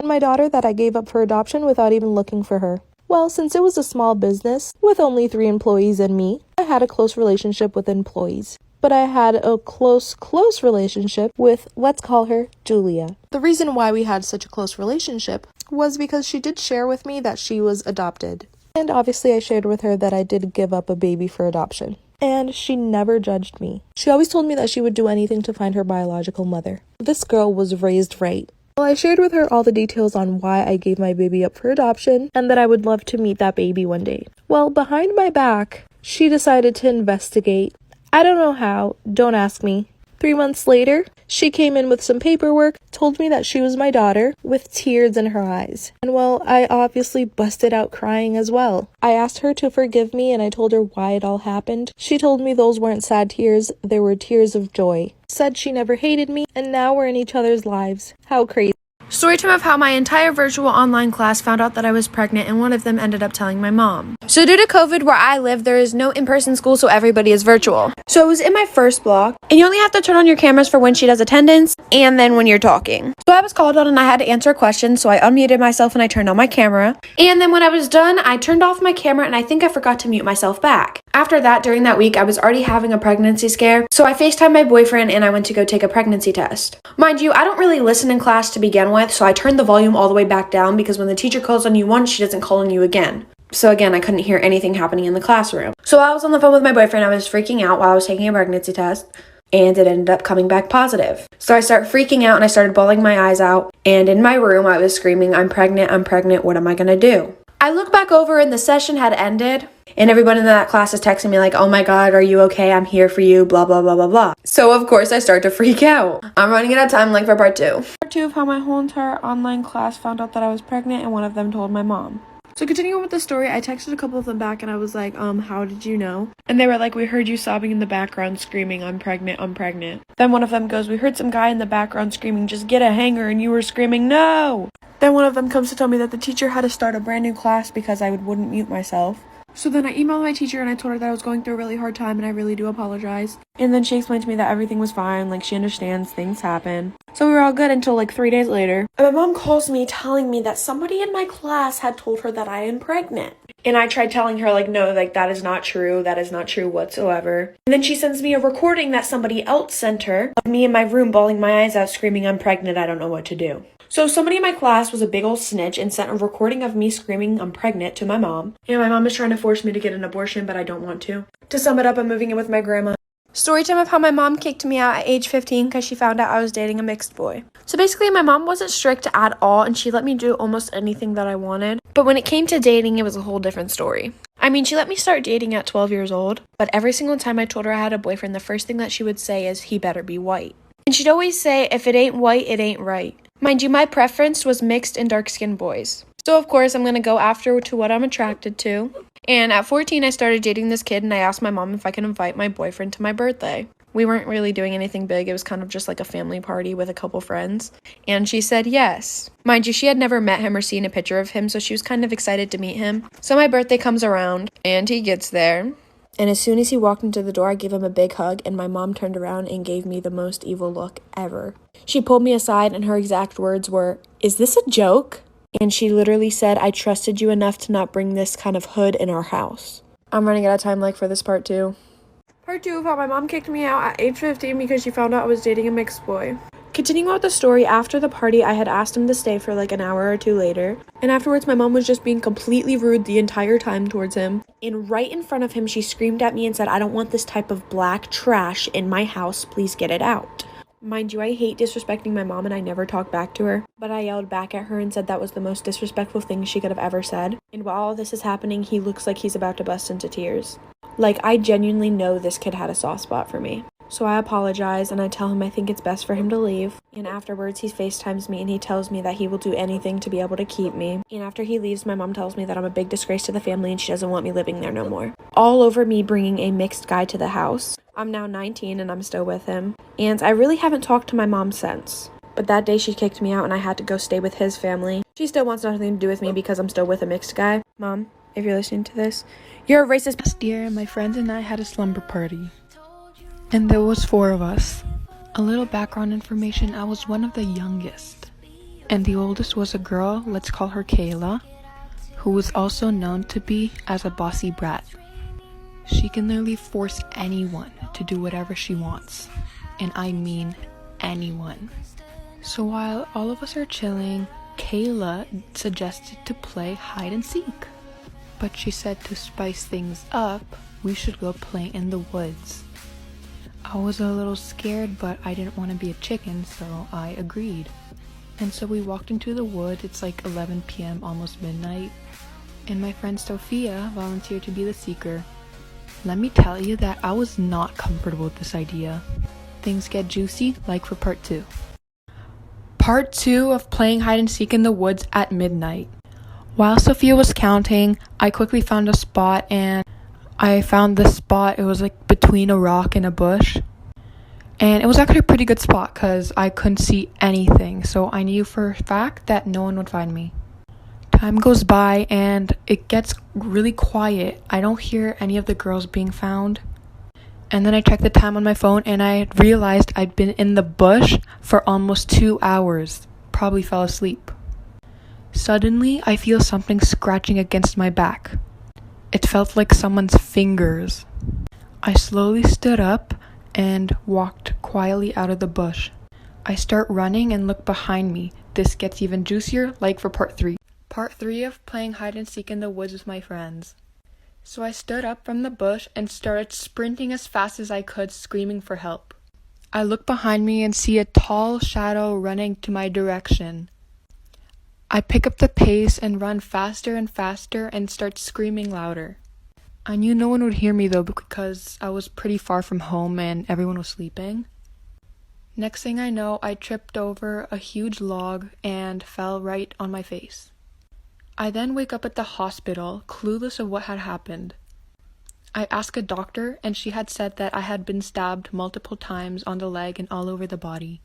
my daughter that I gave up for adoption without even looking for her. Well, since it was a small business with only 3 employees and me, I had a close relationship with employees. But I had a close relationship with, let's call her, Julia. The reason why we had such a close relationship was because she did share with me that she was adopted. And obviously I shared with her that I did give up a baby for adoption. And she never judged me. She always told me that she would do anything to find her biological mother. This girl was raised right. Well, I shared with her all the details on why I gave my baby up for adoption and that I would love to meet that baby one day. Well, behind my back, she decided to investigate. I don't know how, don't ask me. 3 months later, she came in with some paperwork, told me that she was my daughter, with tears in her eyes. And well, I obviously busted out crying as well. I asked her to forgive me and I told her why it all happened. She told me those weren't sad tears, they were tears of joy. Said she never hated me, and now we're in each other's lives. How crazy. Storytime of how my entire virtual online class found out that I was pregnant, and one of them ended up telling my mom. So due to COVID, where I live, there is no in-person school, so everybody is virtual. So I was in my first block, and you only have to turn on your cameras for when she does attendance, and then when you're talking. So I was called on and I had to answer a question, so I unmuted myself and I turned on my camera. And then when I was done, I turned off my camera and I think I forgot to mute myself back. After that, during that week, I was already having a pregnancy scare, so I FaceTimed my boyfriend and I went to go take a pregnancy test. Mind you, I don't really listen in class to begin with, so I turned the volume all the way back down because when the teacher calls on you once, she doesn't call on you again. So again, I couldn't hear anything happening in the classroom. So I was on the phone with my boyfriend, I was freaking out while I was taking a pregnancy test, and it ended up coming back positive. So I started freaking out and I started bawling my eyes out, and in my room I was screaming, I'm pregnant, what am I gonna do? I look back over and the session had ended, and everyone in that class is texting me like, oh my god, are you okay? I'm here for you, blah, blah, blah, blah, blah. So of course I start to freak out. I'm running out of time like for part 2. Part 2 of how my whole entire online class found out that I was pregnant and one of them told my mom. So continuing with the story, I texted a couple of them back and I was like, how did you know? And they were like, we heard you sobbing in the background screaming, I'm pregnant. Then one of them goes, we heard some guy in the background screaming, just get a hanger, and you were screaming, no! Then one of them comes to tell me that the teacher had to start a brand new class because I wouldn't mute myself. So then I emailed my teacher and I told her that I was going through a really hard time and I really do apologize. And then she explained to me that everything was fine, like she understands things happen. So we were all good until like 3 days later. And my mom calls me telling me that somebody in my class had told her that I am pregnant. And I tried telling her like, no, like that is not true whatsoever. And then she sends me a recording that somebody else sent her of me in my room bawling my eyes out screaming, I'm pregnant, I don't know what to do. So somebody in my class was a big old snitch and sent a recording of me screaming I'm pregnant to my mom. And my mom is trying to force me to get an abortion, but I don't want to. To sum it up, I'm moving in with my grandma. Storytime of how my mom kicked me out at age 15 because she found out I was dating a mixed boy. So basically my mom wasn't strict at all and she let me do almost anything that I wanted. But when it came to dating, it was a whole different story. I mean, she let me start dating at 12 years old, but every single time I told her I had a boyfriend, the first thing that she would say is, he better be white. And she'd always say, if it ain't white, it ain't right. Mind you, my preference was mixed and dark-skinned boys. So of course, I'm going to go after to what I'm attracted to. And at 14, I started dating this kid and I asked my mom if I could invite my boyfriend to my birthday. We weren't really doing anything big. It was kind of just like a family party with a couple friends. And she said yes. Mind you, she had never met him or seen a picture of him, so she was kind of excited to meet him. So my birthday comes around and he gets there. And as soon as he walked into the door, I gave him a big hug, and my mom turned around and gave me the most evil look ever. She pulled me aside, and her exact words were, is this a joke? And she literally said, I trusted you enough to not bring this kind of hood in our house. I'm running out of time like for this part 2. Part 2 of how my mom kicked me out at age 15 because she found out I was dating a mixed boy. Continuing with the story, after the party, I had asked him to stay for like an hour or 2 later. And afterwards, my mom was just being completely rude the entire time towards him. And right in front of him, she screamed at me and said, I don't want this type of black trash in my house. Please get it out. Mind you, I hate disrespecting my mom and I never talked back to her. But I yelled back at her and said that was the most disrespectful thing she could have ever said. And while all this is happening, he looks like he's about to bust into tears. Like, I genuinely know this kid had a soft spot for me. So I apologize and I tell him I think it's best for him to leave. And afterwards he FaceTimes me and he tells me that he will do anything to be able to keep me. And after he leaves, my mom tells me that I'm a big disgrace to the family and she doesn't want me living there no more. All over me bringing a mixed guy to the house. I'm now 19 and I'm still with him. And I really haven't talked to my mom since. But that day she kicked me out and I had to go stay with his family. She still wants nothing to do with me because I'm still with a mixed guy. Mom, if you're listening to this, you're a racist. Last year, my friends and I had a slumber party. And there was 4 of us. A little background information, I was one of the youngest. And the oldest was a girl, let's call her Kayla, who was also known to be as a bossy brat. She can literally force anyone to do whatever she wants. And I mean anyone. So while all of us are chilling, Kayla suggested to play hide and seek. But she said to spice things up, we should go play in the woods. I was a little scared, but I didn't want to be a chicken, so I agreed. And so we walked into the woods. It's like 11 p.m., almost midnight. And my friend Sophia volunteered to be the seeker. Let me tell you that I was not comfortable with this idea. Things get juicy, like for part 2. Part 2 of playing hide and seek in the woods at midnight. While Sophia was counting, I quickly found a spot, and I found this spot. It was like between a rock and a bush. And it was actually a pretty good spot because I couldn't see anything. So I knew for a fact that no one would find me. Time goes by and it gets really quiet. I don't hear any of the girls being found. And then I checked the time on my phone and I realized I'd been in the bush for almost 2 hours. Probably fell asleep. Suddenly, I feel something scratching against my back. It felt like someone's fingers. I slowly stood up and walked quietly out of the bush. I start running and look behind me. This gets even juicier, like for part 3. Part 3 of playing hide and seek in the woods with my friends. So I stood up from the bush and started sprinting as fast as I could, screaming for help. I look behind me and see a tall shadow running to my direction. I pick up the pace and run faster and faster and start screaming louder. I knew no one would hear me though because I was pretty far from home and everyone was sleeping. Next thing I know, I tripped over a huge log and fell right on my face. I then wake up at the hospital, clueless of what had happened. I asked a doctor and she had said that I had been stabbed multiple times on the leg and all over the body.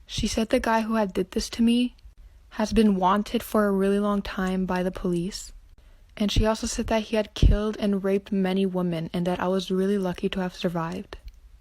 She said the guy who had did this to me has been wanted for a really long time by the police. And she also said that he had killed and raped many women and that I was really lucky to have survived.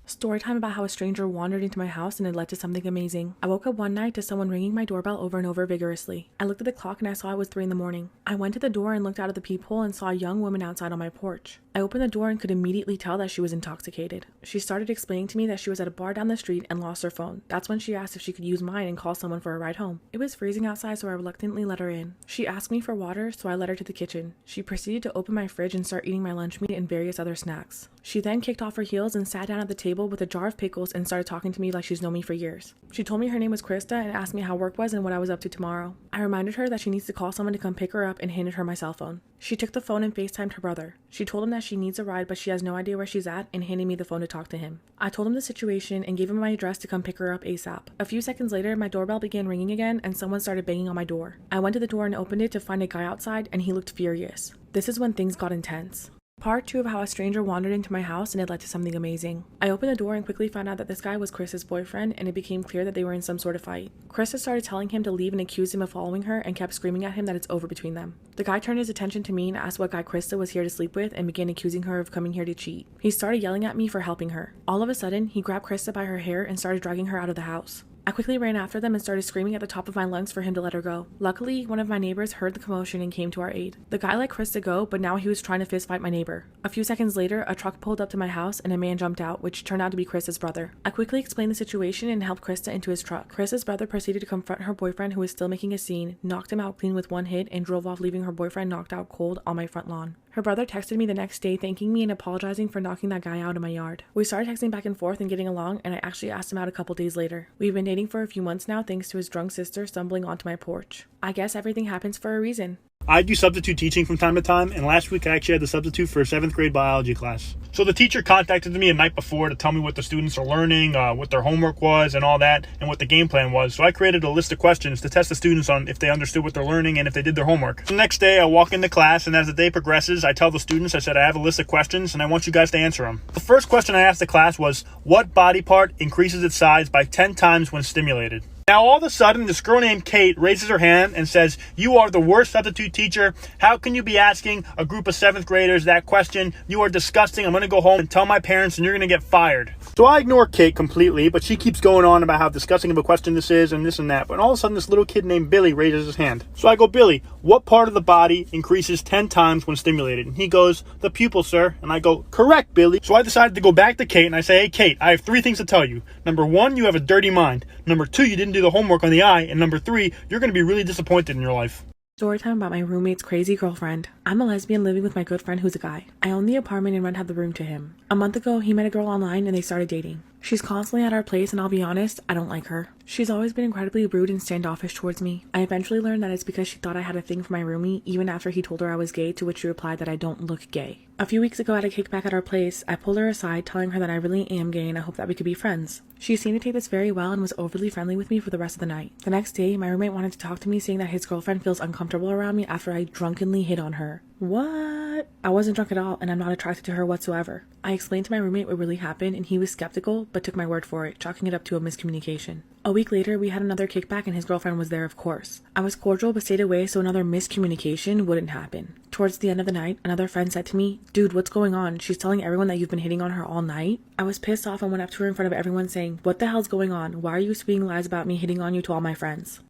Story time about how a stranger wandered into my house and it led to something amazing. I woke up one night to someone ringing my doorbell over and over vigorously. I looked at the clock and I saw it was 3 in the morning. I went to the door and looked out of the peephole and saw a young woman outside on my porch. I opened the door and could immediately tell that she was intoxicated. She started explaining to me that she was at a bar down the street and lost her phone. That's when she asked if she could use mine and call someone for a ride home. It was freezing outside, so I reluctantly let her in. She asked me for water, so I led her to the kitchen. She proceeded to open my fridge and start eating my lunch meat and various other snacks. She then kicked off her heels and sat down at the table with a jar of pickles and started talking to me like she's known me for years. She told me her name was Krista and asked me how work was and what I was up to tomorrow. I reminded her that she needs to call someone to come pick her up and handed her my cell phone. She took the phone and FaceTimed her brother. She told him that she needs a ride but she has no idea where she's at and handed me the phone to talk to him. I told him the situation and gave him my address to come pick her up ASAP. A few seconds later, my doorbell began ringing again and someone started banging on my door. I went to the door and opened it to find a guy outside and he looked furious. This is when things got intense. Part 2 of how a stranger wandered into my house and it led to something amazing. I opened the door and quickly found out that this guy was Chris's boyfriend and it became clear that they were in some sort of fight. Chris started telling him to leave and accused him of following her and kept screaming at him that it's over between them. The guy turned his attention to me and asked what guy Krista was here to sleep with and began accusing her of coming here to cheat. He started yelling at me for helping her. All of a sudden, he grabbed Krista by her hair and started dragging her out of the house. I quickly ran after them and started screaming at the top of my lungs for him to let her go. Luckily, one of my neighbors heard the commotion and came to our aid. The guy let Krista go, but now he was trying to fist fight my neighbor. A few seconds later, a truck pulled up to my house and a man jumped out, which turned out to be Krista's brother. I quickly explained the situation and helped Krista into his truck. Krista's brother proceeded to confront her boyfriend, who was still making a scene, knocked him out clean with one hit, and drove off, leaving her boyfriend knocked out cold on my front lawn. Her brother texted me the next day thanking me and apologizing for knocking that guy out in my yard. We started texting back and forth and getting along, and I actually asked him out a couple days later. We've been dating for a few months now thanks to his drunk sister stumbling onto my porch. I guess everything happens for a reason. I do substitute teaching from time to time, and last week I actually had the substitute for a 7th grade biology class. So the teacher contacted me the night before to tell me what the students are learning, what their homework was and all that, and what the game plan was. So I created a list of questions to test the students on if they understood what they're learning and if they did their homework. The next day I walk into class, and as the day progresses, I tell the students, I said, I have a list of questions and I want you guys to answer them. The first question I asked the class was, what body part increases its size by 10 times when stimulated? Now, all of a sudden, this girl named Kate raises her hand and says, "You are the worst substitute teacher. How can you be asking a group of 7th graders that question? You are disgusting. I'm going to go home and tell my parents and you're going to get fired." So I ignore Kate completely, but she keeps going on about how disgusting of a question this is and this and that. But all of a sudden, this little kid named Billy raises his hand. So I go, "Billy, what part of the body increases 10 times when stimulated?" And he goes, "The pupil, sir." And I go, "Correct, Billy." So I decided to go back to Kate and I say, "Hey, Kate, I have 3 things to tell you. Number 1, you have a dirty mind. Number 2, you didn't do the homework on the eye. And number 3, you're going to be really disappointed in your life." Storytime about my roommate's crazy girlfriend. I'm a lesbian living with my good friend who's a guy. I own the apartment and rent out the room to him. A month ago, he met a girl online and they started dating. She's constantly at our place and I'll be honest, I don't like her. She's always been incredibly rude and standoffish towards me. I eventually learned that it's because she thought I had a thing for my roomie even after he told her I was gay, to which she replied that I don't look gay. A few weeks ago at a kickback at our place, I pulled her aside telling her that I really am gay and I hope that we could be friends. She seemed to take this very well and was overly friendly with me for the rest of the night. The next day, my roommate wanted to talk to me saying that his girlfriend feels uncomfortable around me after I drunkenly hit on her. What? I wasn't drunk at all and I'm not attracted to her whatsoever. I explained to my roommate what really happened and he was skeptical but took my word for it, chalking it up to a miscommunication. A week later, we had another kickback and his girlfriend was there, of course. I was cordial but stayed away so another miscommunication wouldn't happen. Towards the end of the night, another friend said to me, "Dude, what's going on? She's telling everyone that you've been hitting on her all night." I was pissed off and went up to her in front of everyone saying, "What the hell's going on? Why are you spewing lies about me hitting on you to all my friends?"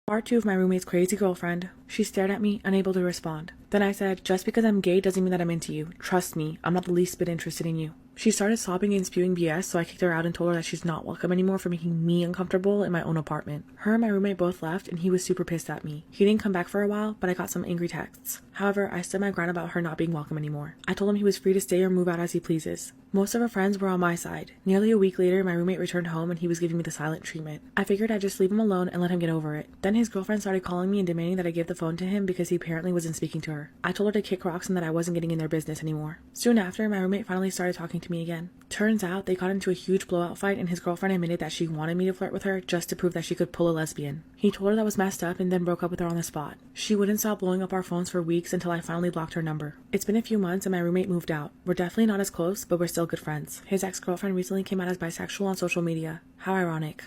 Part 2 of my roommate's crazy girlfriend. She stared at me, unable to respond. Then I said, "Just because I'm gay doesn't mean that I'm into you. Trust me, I'm not the least bit interested in you." She started sobbing and spewing BS, so I kicked her out and told her that she's not welcome anymore for making me uncomfortable in my own apartment. Her and my roommate both left, and he was super pissed at me. He didn't come back for a while, but I got some angry texts. However, I stood my ground about her not being welcome anymore. I told him he was free to stay or move out as he pleases. Most of her friends were on my side. Nearly a week later, my roommate returned home and he was giving me the silent treatment. I figured I'd just leave him alone and let him get over it. Then his girlfriend started calling me and demanding that I give the phone to him because he apparently wasn't speaking to her. I told her to kick rocks and that I wasn't getting in their business anymore. Soon after, my roommate finally started talking to me again. Turns out they got into a huge blowout fight and his girlfriend admitted that she wanted me to flirt with her just to prove that she could pull a lesbian. He told her that was messed up and then broke up with her on the spot. She wouldn't stop blowing up our phones for weeks until I finally blocked her number. It's been a few months and my roommate moved out. We're definitely not as close, but we're still good friends. His ex-girlfriend recently came out as bisexual on social media. How ironic.